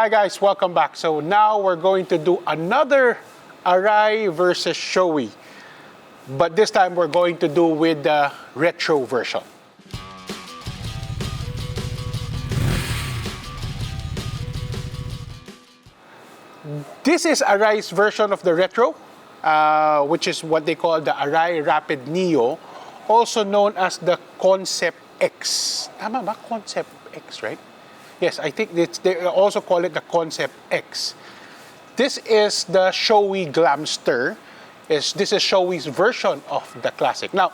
Hi guys, welcome back. So now we're going to do another Arai versus Shoei. But this time we're going to do with the retro version. This is Arai's version of the retro, which is what they call the Arai Rapide Neo, also known as the Concept X. Tama ba? Concept X, right? Yes, I think they also call it the Concept X. This is the Shoei Glamster. This is Shoei's version of the classic. Now,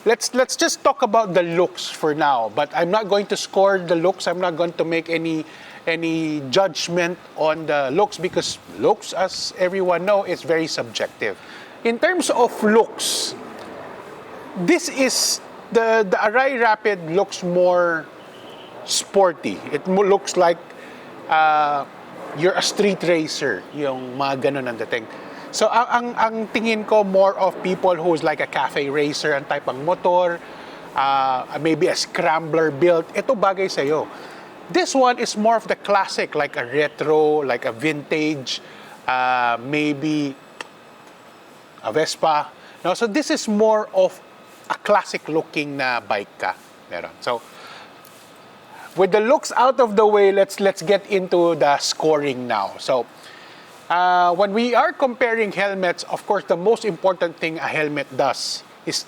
let's just talk about the looks for now. But I'm not going to score the looks. I'm not going to make any judgment on the looks because looks, as everyone knows, is very subjective. In terms of looks, this is the Arai Rapide looks more sporty. It looks like you're a street racer, yung mga ganun ang dating. So ang tingin ko more of people who's like a cafe racer ang type ng motor, maybe a scrambler build. Ito bagay sa'yo. This one is more of the classic, like a retro, like a vintage, maybe a Vespa. No, so this is more of a classic looking na bike ka. Meron. So with the looks out of the way, let's get into the scoring now. So when we are comparing helmets, of course, the most important thing a helmet does is,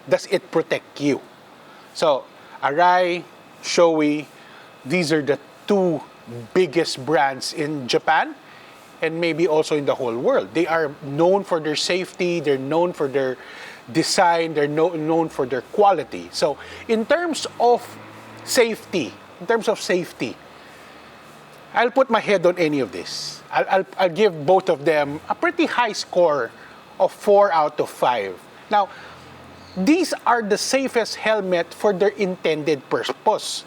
does it protect you? So Arai, Shoei, these are the two biggest brands in Japan and maybe also in the whole world. They are known for their safety, they're known for their design, they're known for their quality. So in terms of safety, I'll put my head on any of this. I'll give both of them a pretty high score of 4 out of 5. Now, these are the safest helmet for their intended purpose,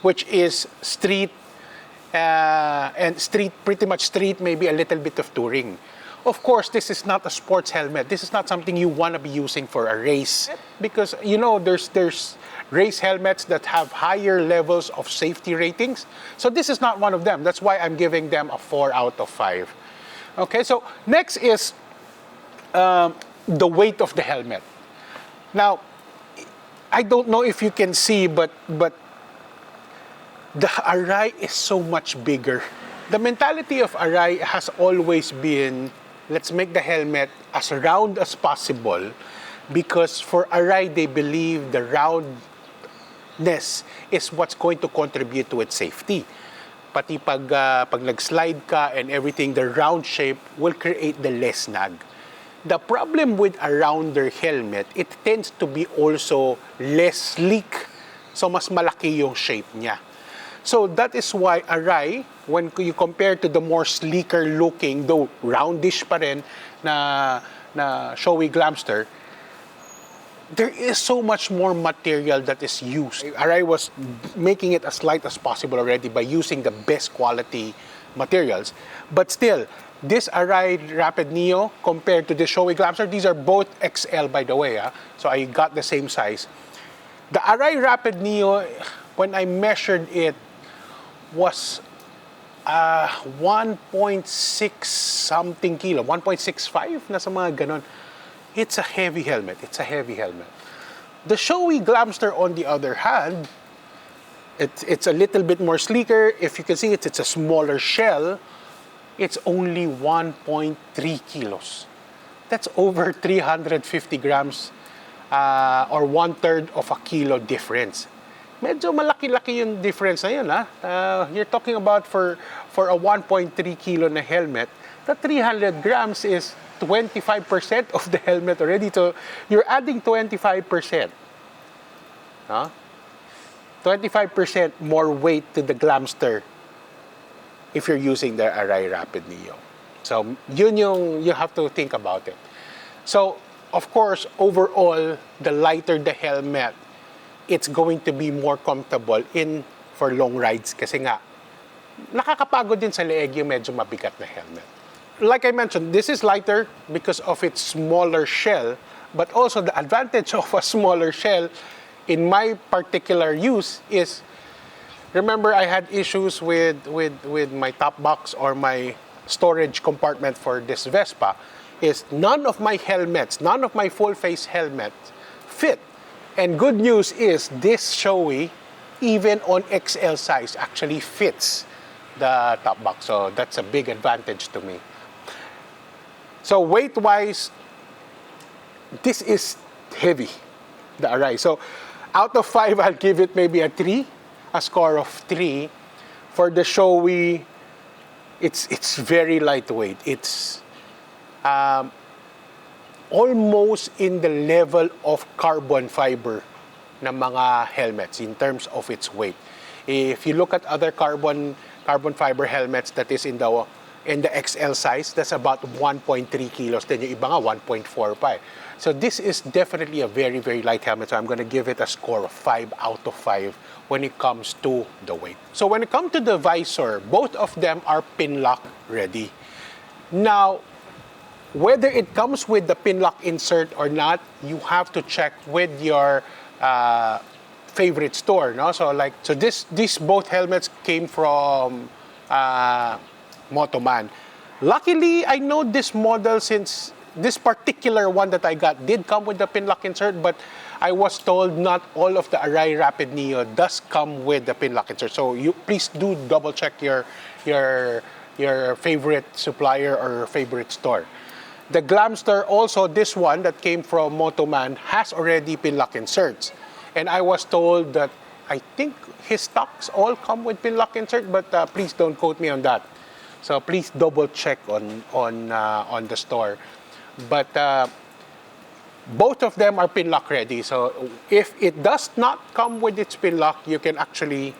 which is street, and street, pretty much street, maybe a little bit of touring. Of course, this is not a sports helmet. This is not something you want to be using for a race because, you know, there's race helmets that have higher levels of safety ratings. So this is not one of them. That's why I'm giving them a 4 out of 5. Okay, so next is the weight of the helmet. Now, I don't know if you can see, but the Arai is so much bigger. The mentality of Arai has always been, let's make the helmet as round as possible because for Arai, they believe the roundness is what's going to contribute to its safety. Pati pag nag-slide ka and everything, the round shape will create the less snag. The problem with a rounder helmet, it tends to be also less sleek. So mas malaki yung shape niya. So that is why Arai, when you compare to the more sleeker looking, though roundish pa rin na Shoei Glamster, there is so much more material that is used. Arai was making it as light as possible already by using the best quality materials. But still, this Arai Rapide Neo compared to the Shoei Glamster, these are both XL by the way. So I got the same size. The Arai Rapide Neo, when I measured it, was 1.6 something kilo, 1.65, nasa mga ganon. It's a heavy helmet. The Shoei Glamster, on the other hand, it's a little bit more sleeker. If you can see it's a smaller shell. It's only 1.3 kilos. That's over 350 grams or 1/3 of a kilo difference. Medyo malaki-laki yung difference na yun. You're talking about for a 1.3 kilo na helmet, the 300 grams is 25% of the helmet already. So you're adding 25%. 25% more weight to the Glamster if you're using the Arai Rapide Neo. So yun yung you have to think about it. So of course, overall, the lighter the helmet, it's going to be more comfortable for long rides kasi nga nakakapagod din sa leeg yung medyo mabigat na helmet. Like I mentioned, this is lighter because of its smaller shell, but also the advantage of a smaller shell in my particular use is Remember, I had issues with my top box or my storage compartment for this Vespa. Is none of my helmets, none of my full face helmets fit. And good news is this Shoei, even on XL size, actually fits the top box. So that's a big advantage to me. So weight-wise, this is heavy, the Arai. So out of 5, I'll give it maybe a 3, a score of 3. For the Shoei, it's very lightweight. It's almost in the level of carbon fiber na mga helmets in terms of its weight. If you look at other carbon fiber helmets that is in the XL size, that's about 1.3 kilos. Then yung iba nga 1.4 pa. So this is definitely a very, very light helmet. So I'm going to give it a score of 5 out of 5 when it comes to the weight. So when it comes to the visor, both of them are pin lock ready. Now, whether it comes with the pin lock insert or not, you have to check with your favorite store. No? So these both helmets came from Motoman. Luckily, I know this model, since this particular one that I got did come with the pin lock insert, but I was told not all of the Arai Rapide Neo does come with the pin lock insert. So you please do double check your favorite supplier or favorite store. The Glamster also, this one that came from Motoman, has already pin lock inserts. And I was told that I think his stocks all come with pin lock insert, but please don't quote me on that. So please double check on the store. But both of them are pin lock ready. So if it does not come with its pin lock, you can actually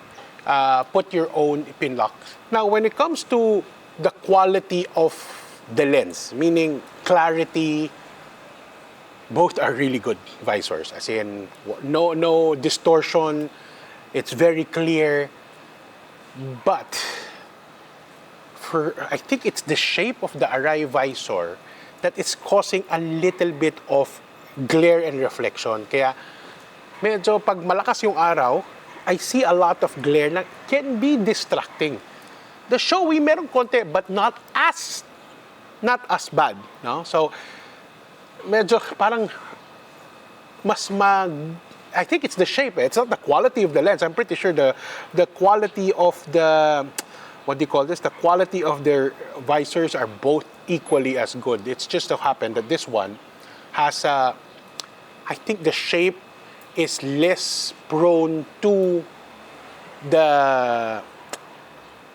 put your own pin lock. Now, when it comes to the quality of the lens, meaning clarity, both are really good visors. As in, no distortion. It's very clear. But I think it's the shape of the Arai visor that is causing a little bit of glare and reflection. Kaya medyo pag malakas yung araw, I see a lot of glare na can be distracting. The Shoei meron konti, but not as bad, no? So medyo parang I think it's the shape. It's not the quality of the lens. I'm pretty sure the quality of the the quality of their visors are both equally as good. It's just so happened that this one has I think the shape is less prone to the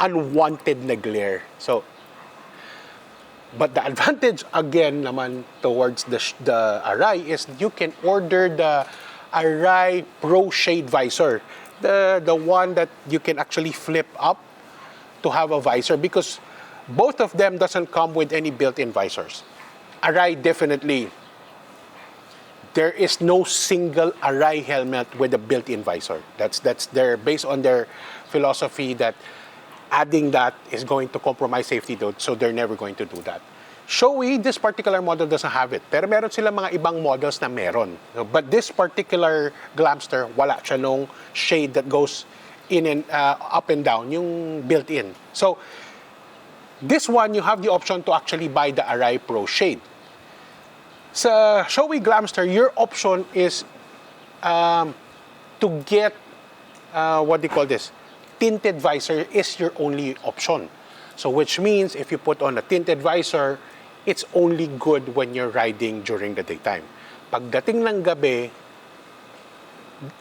unwanted na glare. So, but the advantage again naman towards the Arai is you can order the Arai Pro Shade visor, the one that you can actually flip up to have a visor, because both of them doesn't come with any built-in visors. Arai definitely, there is no single Arai helmet with a built-in visor. That's based on their philosophy that adding that is going to compromise safety, so they're never going to do that. Shoei, this particular model doesn't have it. Pero meron sila mga ibang models na meron. But this particular Glamster, wala siya nung shade that goes in and up and down, yung built-in. So, this one, you have the option to actually buy the Arai Pro Shade. Sa Shoei Glamster, your option is to get, tinted visor is your only option. So, which means if you put on a tinted visor, it's only good when you're riding during the daytime. Pagdating ng gabi,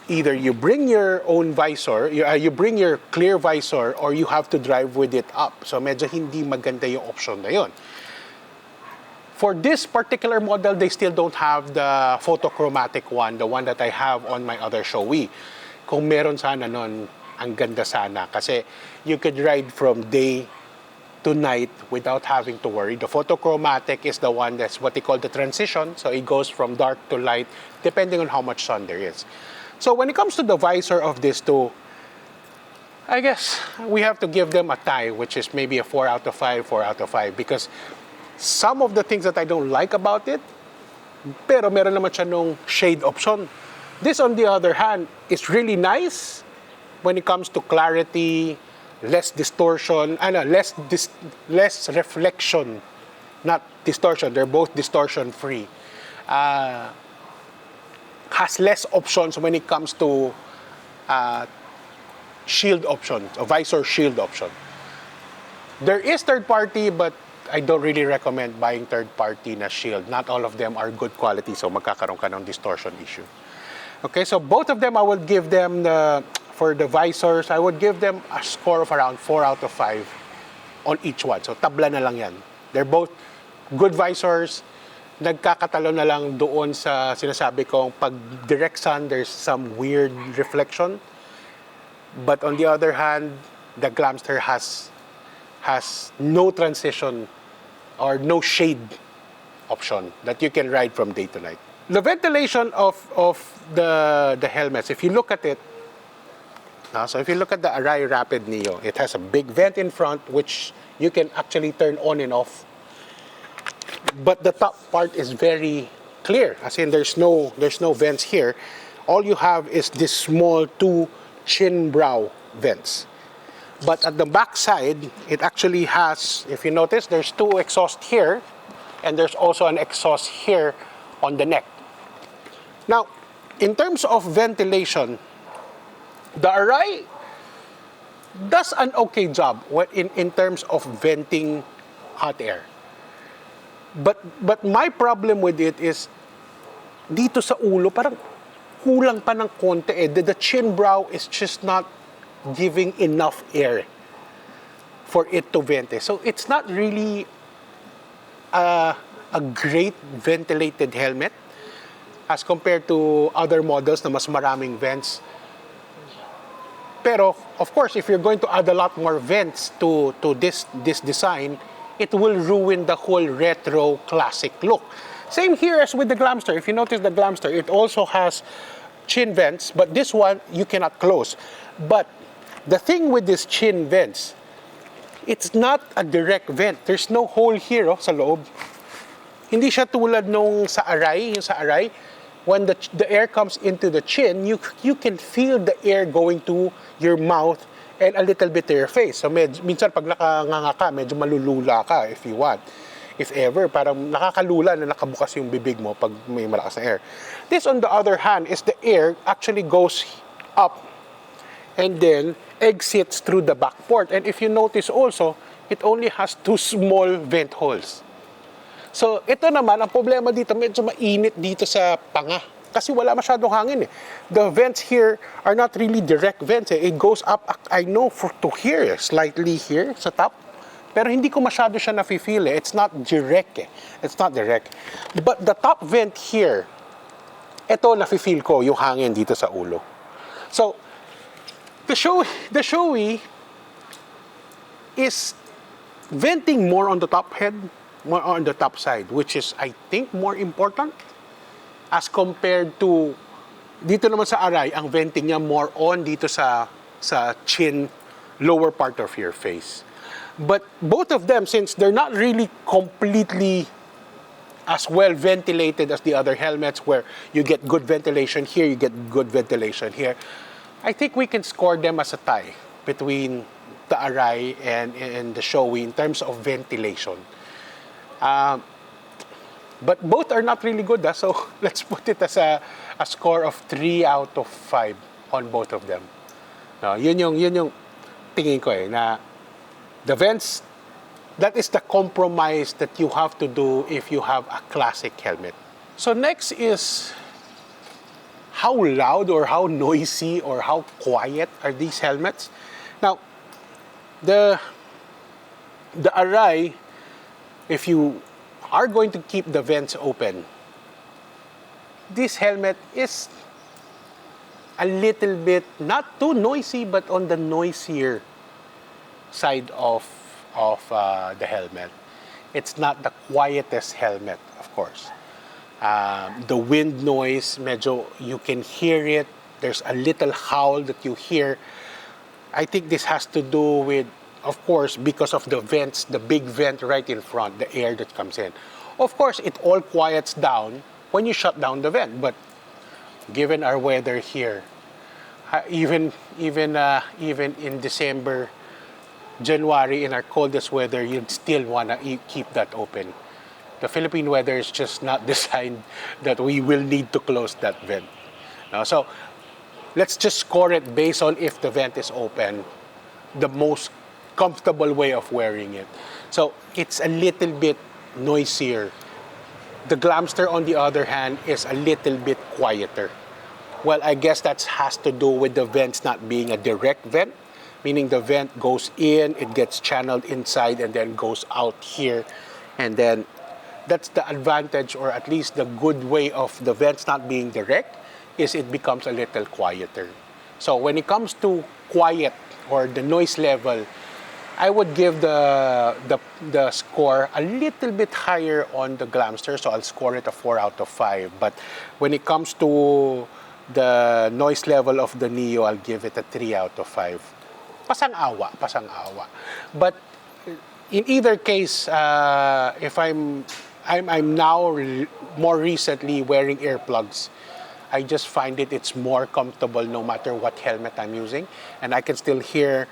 either you bring your own visor, you bring your clear visor, or you have to drive with it up. So medyo hindi maganda yung option na yun. For this particular model, they still don't have the photochromatic one, the one that I have on my other Shoei. Kung meron sana nun, ang ganda sana. Kasi you could ride from day to night without having to worry. The photochromatic is the one that's what they call the transition. So it goes from dark to light, depending on how much sun there is. So when it comes to the visor of these two, I guess we have to give them a tie, which is maybe a 4 out of 5, because some of the things that I don't like about it, pero meron naman siya nung shade option. This, on the other hand, is really nice, when it comes to clarity, less distortion, less reflection, not distortion. They're both distortion free. Has less options when it comes to shield option, a visor shield option. There is third party, but I don't really recommend buying third party na shield. Not all of them are good quality, so magkakaroon ka ng distortion issue. Okay, so both of them, I would give them for the visors, I would give them a score of around 4 out of 5 on each one. So tabla na lang yan. They're both good visors. Nagkakatalo na lang doon sa sinasabi kong pag direct sun, there's some weird reflection. But on the other hand, the Glamster has no transition or no shade option that you can ride from day to night. The ventilation of the helmets, if you look at it, so if you look at the Arai Rapide Neo, it has a big vent in front which you can actually turn on and off. But the top part is very clear, as in there's no vents here. All you have is this small 2 chin brow vents. But at the back side, it actually has, if you notice, there's 2 exhausts here, and there's also an exhaust here on the neck. Now, in terms of ventilation, the Arai does an okay job in terms of venting hot air. But my problem with it is, dito sa ulo, parang kulang pa ng konti eh. The chin brow is just not giving enough air for it to vent. So it's not really a great ventilated helmet as compared to other models na mas maraming vents. Pero, of course, if you're going to add a lot more vents to this design, it will ruin the whole retro classic look. Same here as with the Glamster. If you notice the Glamster, it also has chin vents, but this one you cannot close. But the thing with this chin vents, it's not a direct vent. There's no hole here sa loob. Hindi siya tulad nung sa Arai, yung sa Arai. When the air comes into the chin, you can feel the air going to your mouth and a little bit to your face. So minsan pag nakanganga ka, medyo malulula ka if you want. If ever, parang nakakalula na nakabukas yung bibig mo pag may malakas na air. This, on the other hand, is the air actually goes up and then exits through the back port. And if you notice also, it only has 2 small vent holes. So, ito naman, ang problema dito, medyo mainit dito sa panga. Kasi wala masyadong hangin eh. The vents here are not really direct vents eh. It goes up, I know, to here, slightly here sa top. Pero hindi ko masyado siya nafe-feel eh. It's not direct eh. It's not direct. But the top vent here, ito nafe-feel ko yung hangin dito sa ulo. So, the Shoei is venting more on the top head, more on the top side, which is, I think, more important as compared to, dito naman sa Arai, ang venting niya more on dito sa chin, lower part of your face. But both of them, since they're not really completely as well ventilated as the other helmets, where you get good ventilation here, you get good ventilation here, I think we can score them as a tie between the Arai and the Shoei in terms of ventilation. But both are not really good, so let's put it as a score of 3 out of 5 on both of them. No, yun yung tingin ko eh, na the vents, that is the compromise that you have to do if you have a classic helmet. So next is how loud or how noisy or how quiet are these helmets? Now, the Arai, if you are going to keep the vents open, this helmet is a little bit, not too noisy, but on the noisier side of the helmet. It's not the quietest helmet, of course. The wind noise, medyo you can hear it. There's a little howl that you hear. I think this has to do with, of course, because of the vents, the big vent right in front, the air that comes in. Of course, it all quiets down when you shut down the vent. But given our weather here, Even in December, January, in our coldest weather, you'd still want to keep that open. The Philippine weather is just not designed that we will need to close that vent. Now, so let's just score it based on if the vent is open, the most comfortable way of wearing it. So it's a little bit noisier. The Glamster, on the other hand, is a little bit quieter. Well, I guess that has to do with the vents not being a direct vent, meaning the vent goes in, it gets channeled inside, and then goes out here. And then that's the advantage, or at least the good way of the vents not being direct, is it becomes a little quieter. So when it comes to quiet or the noise level, I would give the score a little bit higher on the Glamster, so I'll score it a 4 out of 5. But when it comes to the noise level of the Neo, I'll give it a 3 out of 5. Pasang-awa. But in either case, if I'm now more recently wearing earplugs, I just find it's more comfortable no matter what helmet I'm using, and I can still hear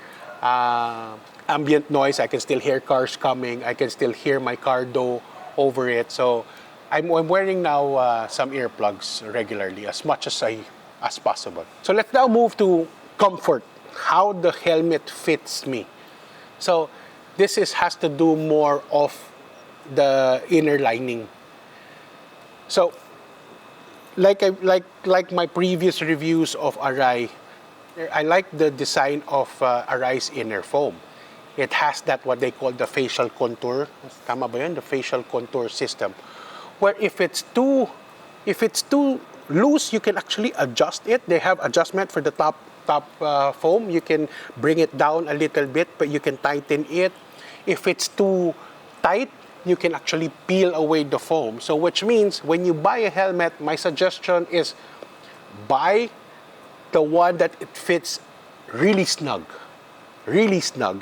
ambient noise. I can still hear cars coming. I can still hear my car door over it. So I'm wearing now some earplugs regularly, as much as possible. So let's now move to comfort, how the helmet fits me. So this has to do more of the inner lining. So like my previous reviews of Arai, I like the design of Arai's inner foam. It has that what they call the facial contour. Tama ba yun? The facial contour system. Where if it's too loose, you can actually adjust it. They have adjustment for the top foam. You can bring it down a little bit, but you can tighten it. If it's too tight, you can actually peel away the foam. So which means when you buy a helmet, my suggestion is buy the one that it fits really snug,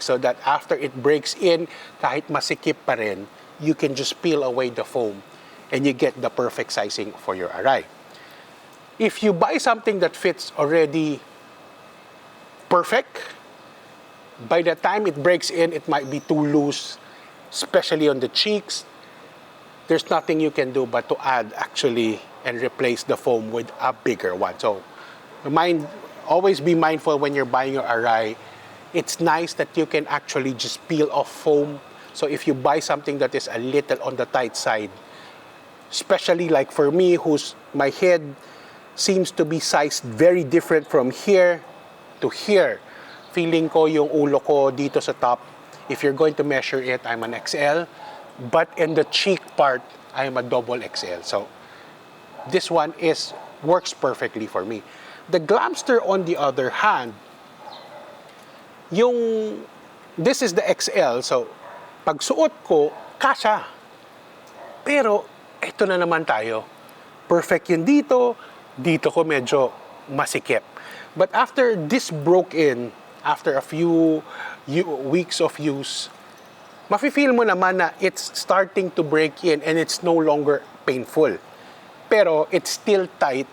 so that after it breaks in, kahit masikip pa rin, you can just peel away the foam and you get the perfect sizing for your Arai. If you buy something that fits already perfect, by the time it breaks in, it might be too loose, especially on the cheeks. There's nothing you can do but to add actually and replace the foam with a bigger one. So always be mindful when you're buying your Arai. It's nice that you can actually just peel off foam. So if you buy something that is a little on the tight side, especially like for me, my head seems to be sized very different from here to here. Feeling ko yung ulo ko dito sa top, if you're going to measure it, I'm an XL. But in the cheek part, I'm a double XL. So this one works perfectly for me. The Glamster, on the other hand, this is the XL. So pag suot ko, kasya. Pero ito na naman tayo. Perfect yun dito ko medyo masikip. But after this broke in, after a few weeks of use, mafe-feel mo naman na it's starting to break in and it's no longer painful. Pero it's still tight.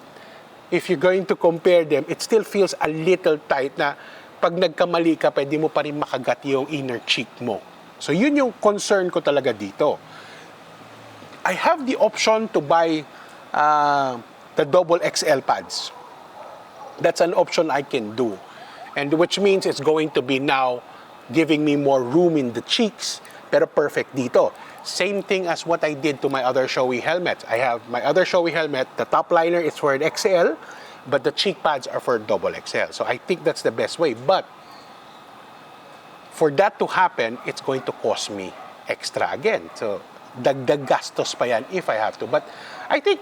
If you're going to compare them, it still feels a little tight na pag nagkamali ka, pwede mo pa rin makagat yung inner cheek mo. So yun yung concern ko talaga dito. I have the option to buy the double XL pads. That's an option I can do. And which means it's going to be now giving me more room in the cheeks, pero perfect dito. Same thing as what I did to my other Shoei helmets. I have my other Shoei helmet, the top liner is for an XL, but the cheek pads are for double XL. So I think that's the best way. But for that to happen, it's going to cost me extra again. So dagdag gastos pa yan if I have to. But I think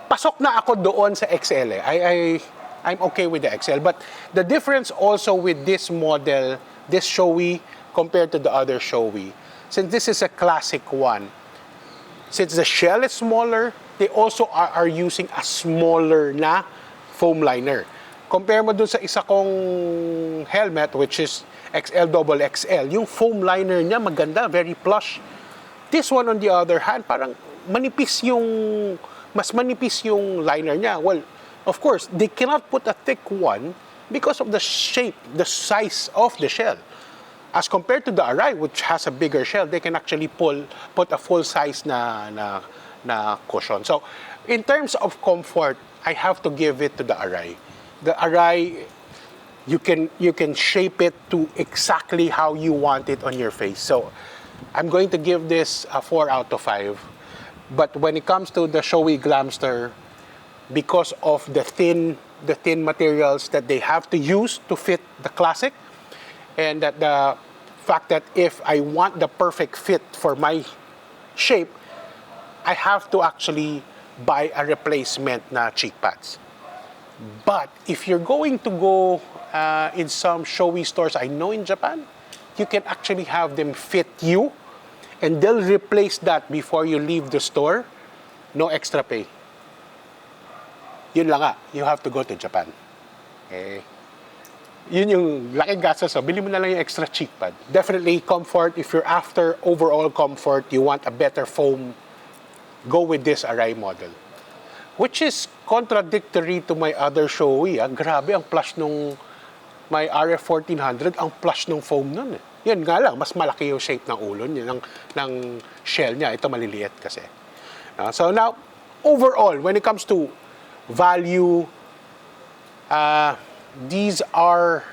pasok na ako doon sa XL. I'm okay with the XL. But the difference also with this model, this Shoei, compared to the other Shoei, since this is a classic one, since the shell is smaller, they also are using a smaller na foam liner. Compare mo dun sa isa kong helmet, which is XL double XL, yung foam liner niya maganda, very plush. This one, on the other hand, parang mas manipis yung liner niya. Well, Of course, they cannot put a thick one because of the shape, the size of the shell. As compared to the Arai, which has a bigger shell, they can actually put a full size na cushion. So, in terms of comfort, I have to give it to the Arai. The Arai, you can shape it to exactly how you want it on your face. So, I'm going to give this a 4 out of 5. But when it comes to the Shoei Glamster, because of the thin materials that they have to use to fit the Classic, and that the fact that if I want the perfect fit for my shape, I have to actually buy a replacement na cheek pads. But if you're going to go in some Shoei stores, I know in Japan, you can actually have them fit you, and they'll replace that before you leave the store. No extra pay. Yun lang nga, you have to go to Japan. Okay? Yun yung laking gastos. So, bili mo na lang yung extra cheek pad. Definitely comfort. If you're after overall comfort, you want a better foam, go with this Arai model. Which is contradictory to my other Shoei. Grabe, ang plush nung my RF1400, ang plush nung foam nun. Yan nga lang, mas malaki yung shape ng ulo niya, ng shell niya. Ito maliliit kasi. So now, overall, when it comes to value, these are,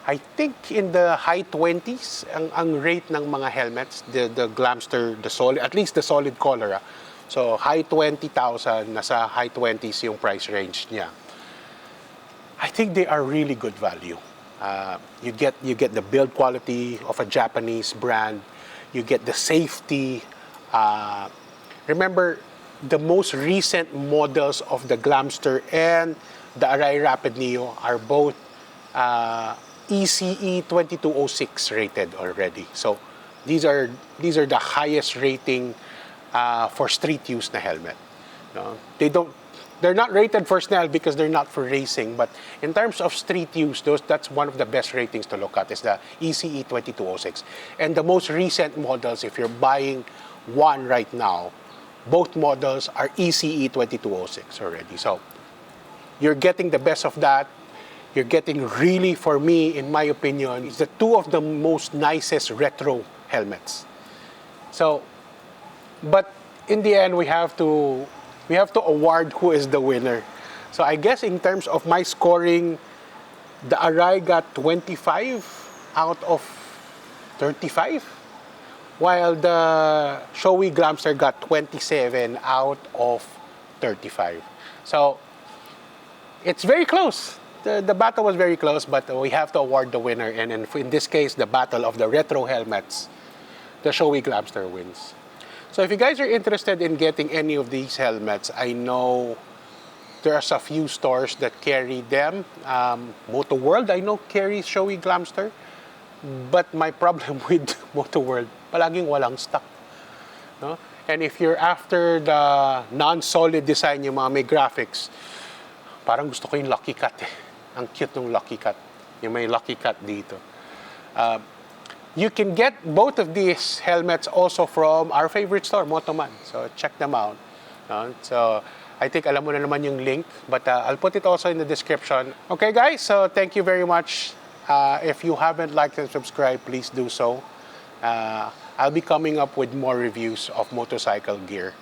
I think, in the high 20s ang rate ng mga helmets, the Glamster, the solid, at least the solid color. So high 20,000, nasa high 20s yung price range niya. I think they are really good value. You get the build quality of a Japanese brand. You get the safety. Remember, the most recent models of the Glamster and the Arai Rapide Neo are both ECE 2206 rated already. So these are the highest rating for street use na helmet. No? They're not rated for snell because they're not for racing, but in terms of street use, that's one of the best ratings to look at, is the ECE 2206. And the most recent models, if you're buying one right now, both models are ECE 2206 already. So you're getting the best of that. You're getting really, for me, in my opinion, it's the two of the most nicest retro helmets. So, but in the end, we have to award who is the winner. So I guess in terms of my scoring, the Arai got 25 out of 35, while the Shoei Glamster got 27 out of 35. So it's very close. The battle was very close, but we have to award the winner. And in this case, the battle of the retro helmets, the Shoei Glamster wins. So if you guys are interested in getting any of these helmets, I know there's a few stores that carry them. Moto World, I know, carries Shoei Glamster. But my problem with Moto World, palaging walang stock. No? And if you're after the non-solid design, yung mga may graphics, parang gusto ko yung Lucky Cat eh. Ang cute ng Lucky Cat. Yung may Lucky Cat dito. You can get both of these helmets also from our favorite store, Motoman. So check them out. So I think alam mo na naman yung link, but I'll put it also in the description. Okay guys, so thank you very much. If you haven't liked and subscribed, please do so. I'll be coming up with more reviews of motorcycle gear.